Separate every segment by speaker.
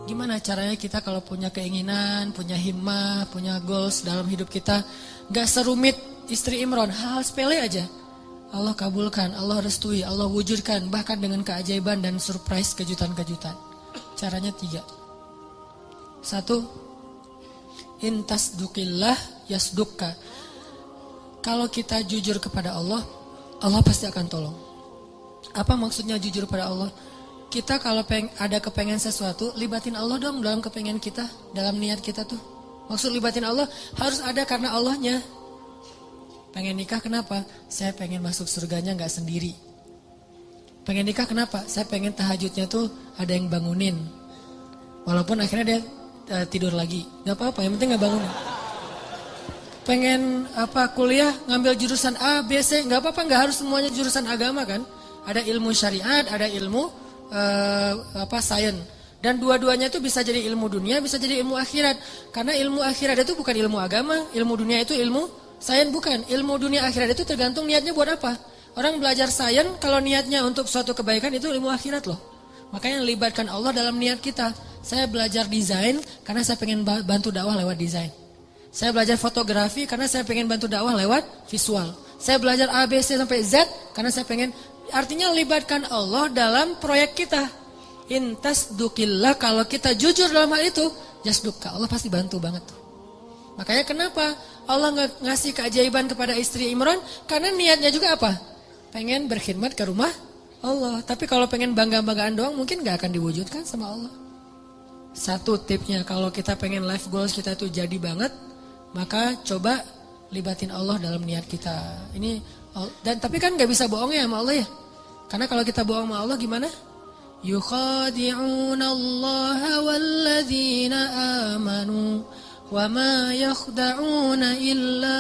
Speaker 1: Gimana caranya kita kalau punya keinginan, punya himmah, punya goals dalam hidup kita, gak serumit istri Imran, hal sepele aja. Allah kabulkan, Allah restui, Allah wujudkan, bahkan dengan keajaiban dan surprise kejutan-kejutan. Caranya 3. 1, intasdukillah yasdukka. Kalau kita jujur kepada Allah, Allah pasti akan tolong. Apa maksudnya jujur pada Allah? Kita kalau ada kepengen sesuatu, libatin Allah dong dalam kepengen kita, dalam niat kita tuh. Maksud libatin Allah harus ada karena Allahnya. Pengen nikah kenapa? Saya pengen masuk surganya gak sendiri. Pengen nikah kenapa? Saya pengen tahajudnya tuh ada yang bangunin. Walaupun akhirnya dia tidur lagi. Gak apa-apa, yang penting gak bangunin. Pengen kuliah ngambil jurusan A, B, C, gak apa-apa, gak harus semuanya jurusan agama kan. Ada ilmu syariat, ada ilmu sains, dan dua-duanya itu bisa jadi ilmu dunia, bisa jadi ilmu akhirat. Karena ilmu akhirat itu bukan ilmu agama, ilmu dunia itu ilmu sains bukan. Ilmu dunia akhirat itu tergantung niatnya buat apa. Orang belajar sains kalau niatnya untuk suatu kebaikan itu ilmu akhirat loh. Makanya libatkan Allah dalam niat kita. Saya belajar desain karena saya pengen bantu dakwah lewat desain. Saya belajar fotografi karena saya pengen bantu dakwah lewat visual. Saya belajar A, B, C sampai Z karena saya pengen. Artinya libatkan Allah dalam proyek kita. Intasdukillah, kalau kita jujur dalam hal itu, jasdukka, Allah pasti bantu banget tuh. Makanya kenapa Allah ngasih keajaiban kepada istri Imran? Karena niatnya juga apa? Pengen berkhidmat ke rumah Allah. Tapi kalau pengen bangga-banggaan doang mungkin gak akan diwujudkan sama Allah. 1 tipsnya, kalau kita pengen life goals kita itu jadi banget, maka coba libatin Allah dalam niat kita. Tapi kan gak bisa bohong ya sama Allah ya. Karena kalau kita bohong sama Allah gimana? Yukhadi'una Allah walladzina amanu wa ma yakhda'una illa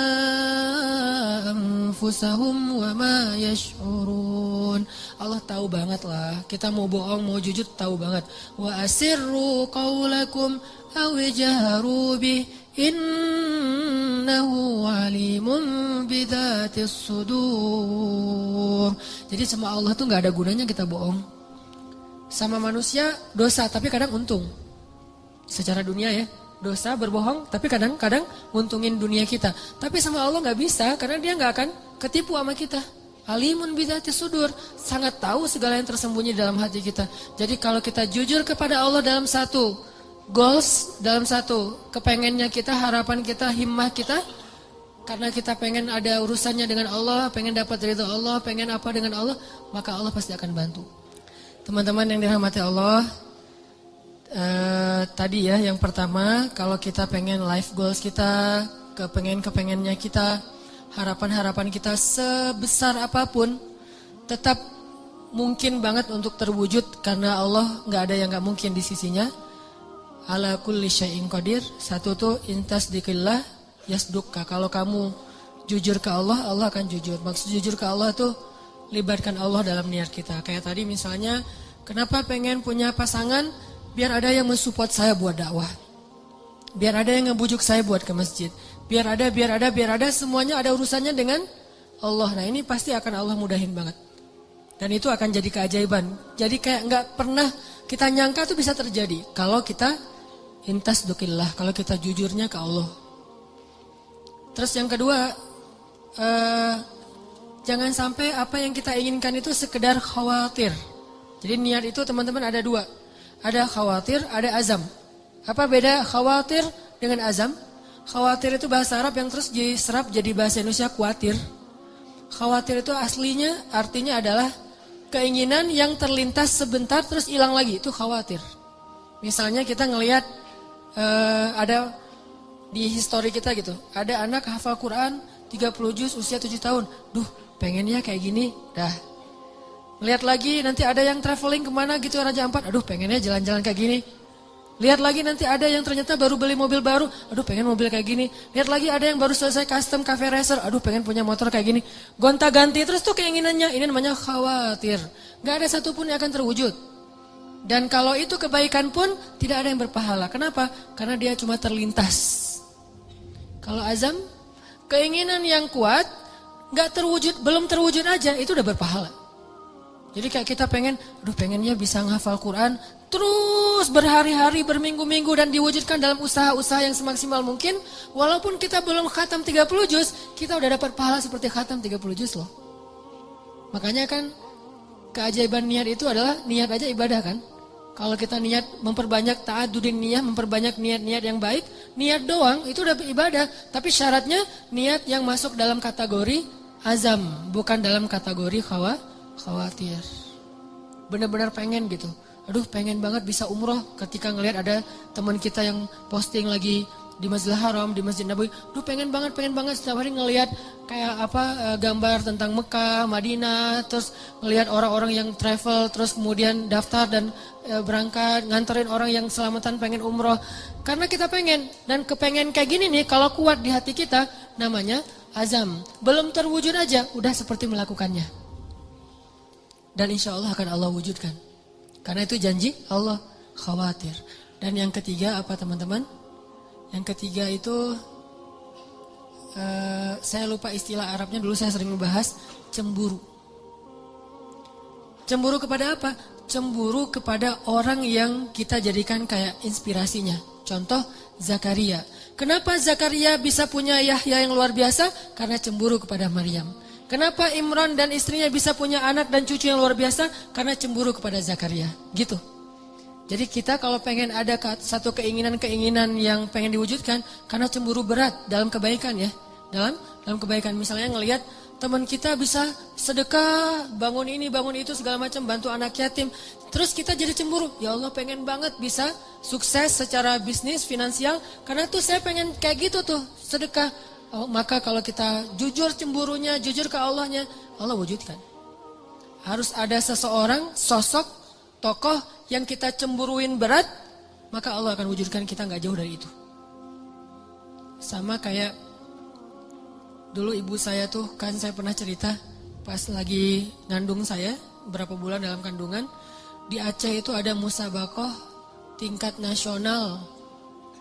Speaker 1: anfusahum wa ma yash'urun. Allah tahu banget lah. Kita mau bohong, mau jujur tahu banget. Wa asirru qawlakum aw jaharu bih innahu alimun bidzatis sudur. Jadi sama Allah tuh gak ada gunanya kita bohong. Sama manusia dosa tapi kadang untung. Secara dunia ya, dosa berbohong tapi kadang-kadang nguntungin dunia kita. Tapi sama Allah gak bisa karena dia gak akan ketipu sama kita. Alimun bidzatis sudur, sangat tahu segala yang tersembunyi dalam hati kita. Jadi kalau kita jujur kepada Allah dalam satu goals, dalam satu kepengennya kita, harapan kita, himmah kita, karena kita pengen ada urusannya dengan Allah, pengen dapat ridha Allah, pengen apa dengan Allah, maka Allah pasti akan bantu. Teman-teman yang dirahmati Allah, tadi ya yang pertama, kalau kita pengen life goals kita, kepengennya kita, harapan-harapan kita sebesar apapun, tetap mungkin banget untuk terwujud karena Allah gak ada yang gak mungkin di sisinya. Ala kulli syai'in qadir. 1 tuh intasdikillah yasdukka. Kalau kamu jujur ke Allah, Allah akan jujur. Maksud jujur ke Allah tuh libatkan Allah dalam niat kita. Kayak tadi misalnya, kenapa pengen punya pasangan? Biar ada yang mensupport saya buat dakwah. Biar ada yang ngebujuk saya buat ke masjid. Biar ada semuanya ada urusannya dengan Allah. Nah, ini pasti akan Allah mudahin banget. Dan itu akan jadi keajaiban. Jadi kayak gak pernah kita nyangka tuh bisa terjadi kalau kita intasdukillah, kalau kita jujurnya ke Allah. Terus yang kedua, jangan sampai apa yang kita inginkan itu sekedar khawatir. Jadi niat itu teman-teman ada 2. Ada khawatir, ada azam. Apa beda khawatir dengan azam? Khawatir itu bahasa Arab yang terus diserap jadi bahasa Indonesia khawatir. Khawatir itu aslinya artinya adalah keinginan yang terlintas sebentar terus hilang lagi, itu khawatir. Misalnya kita ngelihat ada di histori kita gitu, ada anak hafal Quran 30 juz usia 7 tahun. Duh, pengennya kayak gini. Dah. Lihat lagi nanti ada yang traveling kemana gitu Raja Ampat. Aduh, pengennya jalan-jalan kayak gini. Lihat lagi nanti ada yang ternyata baru beli mobil baru. Aduh, pengen mobil kayak gini. Lihat lagi ada yang baru selesai custom cafe racer. Aduh, pengen punya motor kayak gini. Gonta-ganti terus tuh keinginannya. Ini namanya khawatir. Gak ada satupun yang akan terwujud. Dan kalau itu kebaikan pun tidak ada yang berpahala. Kenapa? Karena dia cuma terlintas. Kalau azam, keinginan yang kuat, gak terwujud, belum terwujud aja, itu udah berpahala. Jadi kayak kita pengennya bisa menghafal Quran terus berhari-hari, berminggu-minggu dan diwujudkan dalam usaha-usaha yang semaksimal mungkin. Walaupun kita belum khatam 30 juz, kita udah dapat pahala seperti khatam 30 juz loh. Makanya kan keajaiban niat itu adalah niat aja ibadah kan. Kalau kita niat memperbanyak ta'adudin niyah, memperbanyak niat-niat yang baik, niat doang itu udah ibadah. Tapi syaratnya niat yang masuk dalam kategori azam, bukan dalam kategori khawatir. Benar-benar pengen gitu. Aduh pengen banget bisa umroh ketika ngelihat ada teman kita yang posting lagi di Masjidil Haram, di Masjid Nabawi. Aduh pengen banget setiap hari ngelihat kayak gambar tentang Mekah, Madinah, terus ngelihat orang-orang yang travel, terus kemudian daftar dan berangkat nganterin orang yang selamatan pengen umroh. Karena kita pengen dan kepengen kayak gini nih kalau kuat di hati kita namanya azam. Belum terwujud aja udah seperti melakukannya. Dan insya Allah akan Allah wujudkan. Karena itu janji Allah, khawatir. Dan yang ketiga apa teman-teman? Yang ketiga itu saya lupa istilah Arabnya, dulu saya sering membahas cemburu. Cemburu kepada apa? Cemburu kepada orang yang kita jadikan kayak inspirasinya. Contoh Zakaria. Kenapa Zakaria bisa punya Yahya yang luar biasa? Karena cemburu kepada Maryam. Kenapa Imran dan istrinya bisa punya anak dan cucu yang luar biasa? Karena cemburu kepada Zakaria. Gitu. Jadi kita kalau pengen ada satu keinginan-keinginan yang pengen diwujudkan, karena cemburu berat dalam kebaikan ya. Dalam kebaikan misalnya ngelihat teman kita bisa sedekah, bangun ini, bangun itu segala macam, bantu anak yatim. Terus kita jadi cemburu. Ya Allah pengen banget bisa sukses secara bisnis, finansial. Karena tuh saya pengen kayak gitu tuh, sedekah. Oh, maka kalau kita jujur cemburunya, jujur ke Allahnya, Allah wujudkan. Harus ada seseorang, sosok, tokoh yang kita cemburuin berat, maka Allah akan wujudkan kita gak jauh dari itu. Sama kayak dulu ibu saya tuh, kan saya pernah cerita pas lagi ngandung saya, berapa bulan dalam kandungan, di Aceh itu ada musabakoh tingkat nasional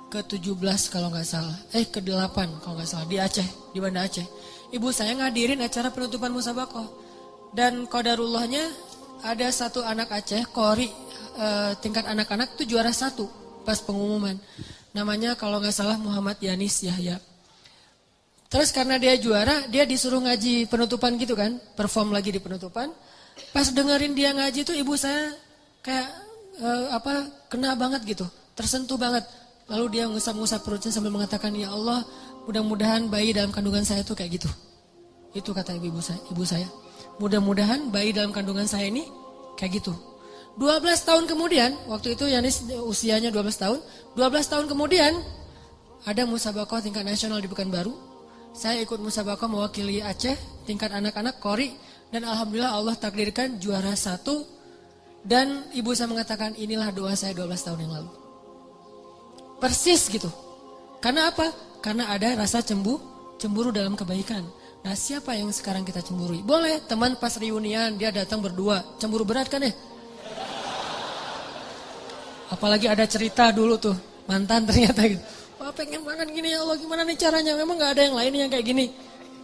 Speaker 1: ke-17 kalau nggak salah, ke-8 kalau nggak salah di Aceh, di Banda Aceh. Ibu saya ngadirin acara penutupan musabakoh dan qadarullahnya ada satu anak Aceh, Qori, tingkat anak-anak itu juara 1 pas pengumuman. Namanya kalau nggak salah Muhammad Yanis Yahya. Terus karena dia juara, dia disuruh ngaji penutupan gitu kan, perform lagi di penutupan. Pas dengerin dia ngaji tuh ibu saya kayak kena banget gitu, tersentuh banget. Lalu dia ngusap-ngusap perutnya sambil mengatakan, ya Allah mudah-mudahan bayi dalam kandungan saya tuh kayak gitu. Itu kata ibu saya. Mudah-mudahan bayi dalam kandungan saya ini kayak gitu. 12 tahun kemudian, waktu itu Yanis usianya 12 tahun. 12 tahun kemudian ada musabakoh tingkat nasional di Pekanbaru. Saya ikut musabakoh mewakili Aceh tingkat anak-anak Qori. Dan Alhamdulillah Allah takdirkan juara 1. Dan ibu saya mengatakan inilah doa saya 12 tahun yang lalu. Persis gitu. Karena apa? Karena ada rasa cemburu dalam kebaikan. Nah siapa yang sekarang kita cemburui? Boleh teman pas reunian dia datang berdua. Cemburu berat kan ya? Apalagi ada cerita dulu tuh. Mantan ternyata gitu. Wah pengen banget gini ya Allah, gimana nih caranya? Memang gak ada yang lain yang kayak gini.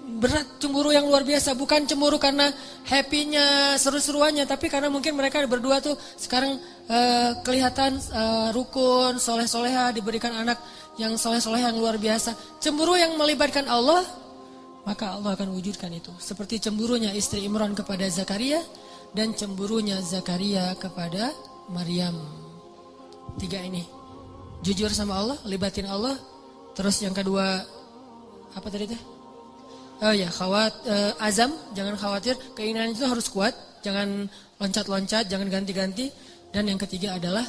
Speaker 1: Berat, cemburu yang luar biasa. Bukan cemburu karena happy-nya, seru-seruannya. Tapi karena mungkin mereka berdua tuh sekarang kelihatan rukun, soleh-soleha, diberikan anak yang soleh-soleh yang luar biasa. Cemburu yang melibatkan Allah, maka Allah akan wujudkan itu. Seperti cemburunya istri Imran kepada Zakaria dan cemburunya Zakaria kepada Maryam. 3 ini. Jujur sama Allah, libatin Allah. Terus yang kedua, apa tadi teh? Oh ya, azam, jangan khawatir, keinginan itu harus kuat, jangan loncat-loncat, jangan ganti-ganti. Dan yang ketiga adalah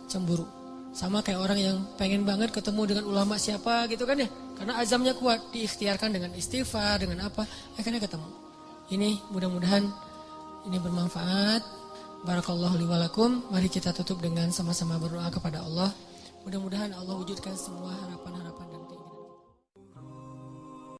Speaker 1: cemburu. Sama kayak orang yang pengen banget ketemu dengan ulama siapa gitu kan ya. Karena azamnya kuat, diikhtiarkan dengan istighfar, dengan apa, akhirnya ketemu. Ini mudah-mudahan ini bermanfaat. Barakallahu li wa lakum. Mari kita tutup dengan sama-sama berdoa kepada Allah. Mudah-mudahan Allah wujudkan semua harapan-harapan